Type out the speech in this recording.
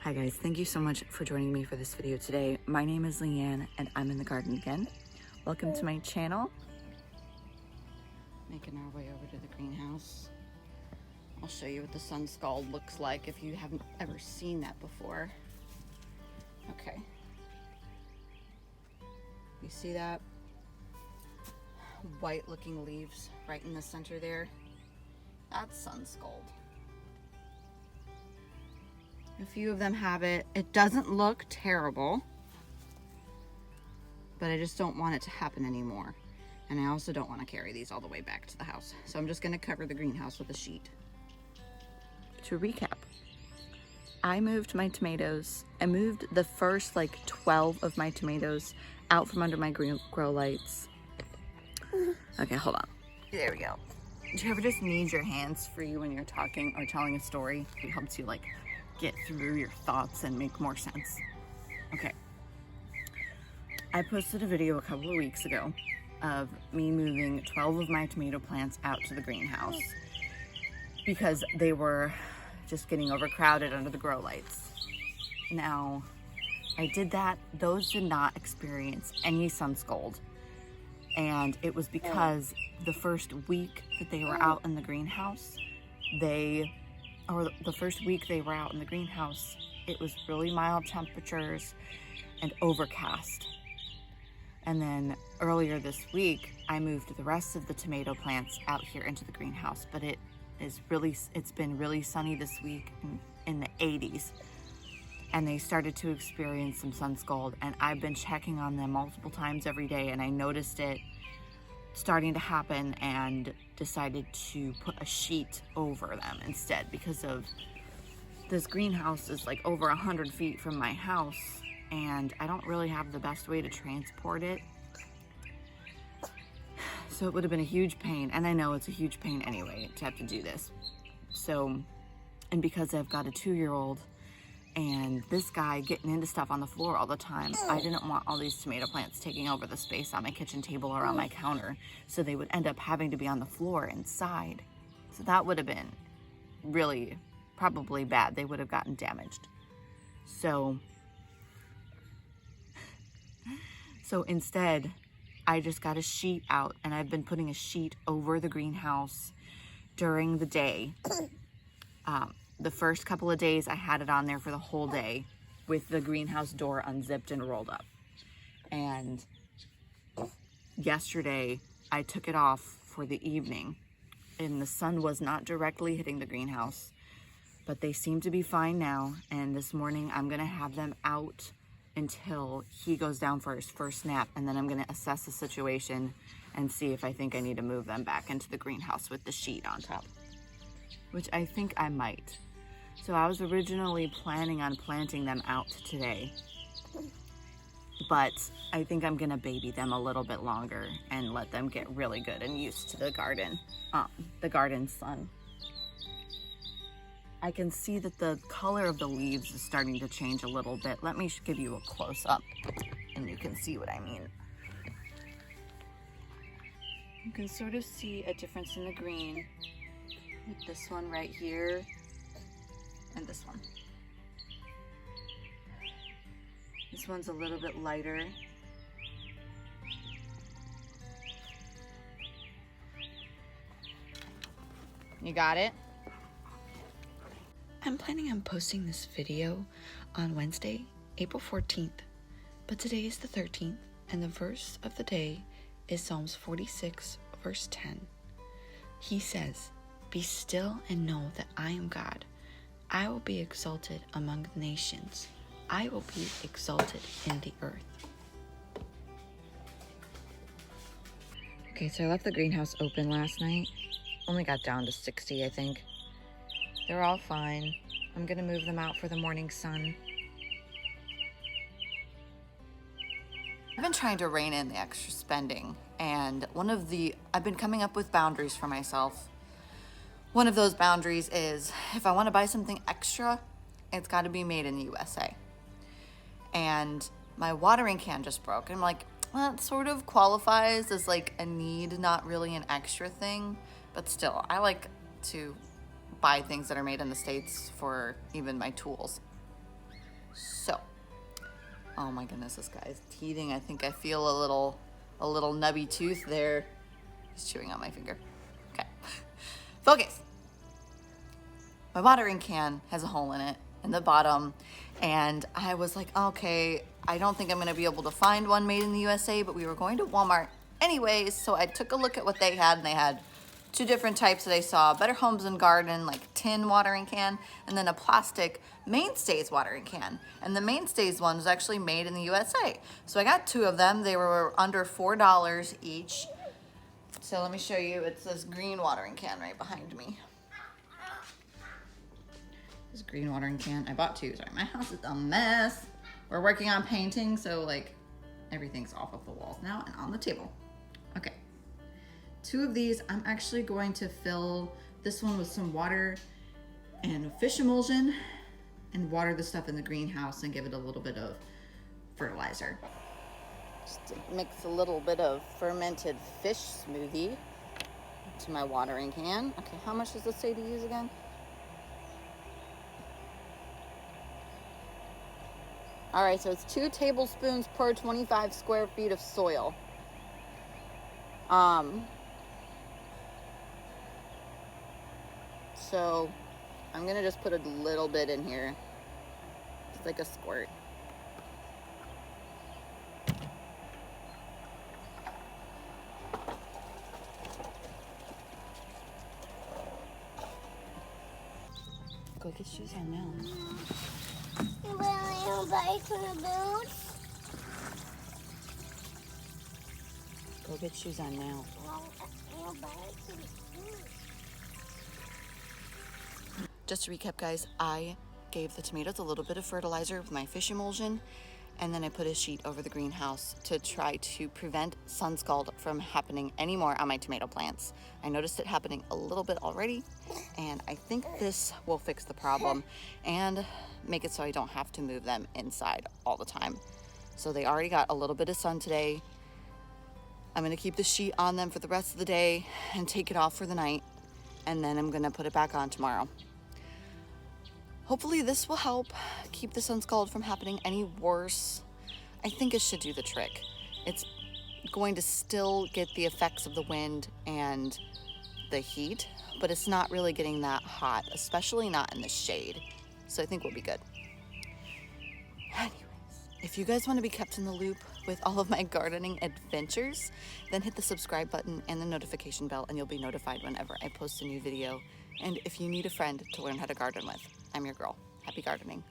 Hi guys, thank you so much for joining me for this video today. My name is Leanne and I'm in the garden again. Welcome to my channel. Making our way over to the greenhouse. I'll show you what the sunscald looks like if you haven't ever seen that before. Okay. You see that? White looking leaves right in the center there. That's sunscald. A few of them have it. It doesn't look terrible, but I just don't want it to happen anymore. And I also don't want to carry these all the way back to the house. So I'm just going to cover the greenhouse with a sheet. To recap, I moved my tomatoes. I moved the first like 12 of my tomatoes out from under my grow lights. Okay, hold on. There we go. Do you ever just need your hands free when you're talking or telling a story? It helps you like get through your thoughts and make more sense. Okay. I posted a video a couple of weeks ago of me moving 12 of my tomato plants out to the greenhouse because they were just getting overcrowded under the grow lights. Now, I did that. Those did not experience any sunscald. And it was because the first week that they were out in the greenhouse, the first week they were out in the greenhouse, it was really mild temperatures and overcast. And then earlier this week, I moved the rest of the tomato plants out here into the greenhouse, but it's been really sunny this week in the 80s. And they started to experience some sunscald, and I've been checking on them multiple times every day, and I noticed it starting to happen and decided to put a sheet over them instead, because of this greenhouse is like over 100 feet from my house and I don't really have the best way to transport it. So it would have been a huge pain, and I know it's a huge pain anyway to have to do this. So, and because I've got a 2-year-old and this guy getting into stuff on the floor all the time, I didn't want all these tomato plants taking over the space on my kitchen table or on my counter, so they would end up having to be on the floor inside. So that would have been really probably bad. They would have gotten damaged. So instead, I just got a sheet out, and I've been putting a sheet over the greenhouse during the day. The first couple of days I had it on there for the whole day with the greenhouse door unzipped and rolled up. And yesterday I took it off for the evening, and the sun was not directly hitting the greenhouse, but they seem to be fine now. And this morning I'm gonna have them out until he goes down for his first nap, and then I'm gonna assess the situation and see if I think I need to move them back into the greenhouse with the sheet on top, which I think I might. So I was originally planning on planting them out today, but I think I'm gonna baby them a little bit longer and let them get really good and used to the garden sun. I can see that the color of the leaves is starting to change a little bit. Let me give you a close up and you can see what I mean. You can sort of see a difference in the green with this one right here and this one. This one's a little bit lighter. You got it? I'm planning on posting this video on Wednesday, April 14th, but today is the 13th, and the verse of the day is Psalms 46, verse 10. He says, "Be still and know that I am God. I will be exalted among the nations. I will be exalted in the earth." Okay, so I left the greenhouse open last night. Only got down to 60, I think. They're all fine. I'm gonna move them out for the morning sun. I've been trying to rein in the extra spending, and I've been coming up with boundaries for myself. One of those boundaries is, if I want to buy something extra, it's got to be made in the USA. And my watering can just broke. I'm like, well, it sort of qualifies as like a need, not really an extra thing, but still, I like to buy things that are made in the States for even my tools. So, oh my goodness, this guy's teething. I think I feel a little nubby tooth there. He's chewing on my finger. Okay, focus. My watering can has a hole in it in the bottom, and I was like, okay, I don't think I'm gonna be able to find one made in the USA, but we were going to Walmart anyways, so I took a look at what they had, and they had two different types that I saw: Better Homes and Garden, like tin watering can, and then a plastic Mainstays watering can. And the Mainstays one was actually made in the USA. So I got two of them. They were under $4 each. So let me show you. It's this green watering can right behind me. This green watering can. I bought two. Sorry, my house is a mess. We're working on painting, so like everything's off of the walls now and on the table. Okay. Two of these, I'm actually going to fill this one with some water and fish emulsion and water the stuff in the greenhouse and give it a little bit of fertilizer. Just to mix a little bit of fermented fish smoothie into my watering can. Okay, how much does this say to use again? All right, so it's 2 tablespoons per 25 square feet of soil. So I'm gonna just put a little bit in here. It's like a squirt. Go get shoes on now. You wearing biker boots? Go get shoes on now. Just to recap, guys, I gave the tomatoes a little bit of fertilizer with my fish emulsion, and then I put a sheet over the greenhouse to try to prevent sunscald from happening anymore on my tomato plants. I noticed it happening a little bit already, and I think this will fix the problem and make it so I don't have to move them inside all the time. So they already got a little bit of sun today. I'm gonna keep the sheet on them for the rest of the day and take it off for the night, and then I'm gonna put it back on tomorrow. Hopefully this will help keep the sunscald from happening any worse. I think it should do the trick. It's going to still get the effects of the wind and the heat, but it's not really getting that hot, especially not in the shade. So I think we'll be good. Anyways, if you guys want to be kept in the loop with all of my gardening adventures, then hit the subscribe button and the notification bell, and you'll be notified whenever I post a new video. And if you need a friend to learn how to garden with, I'm your girl. Happy gardening.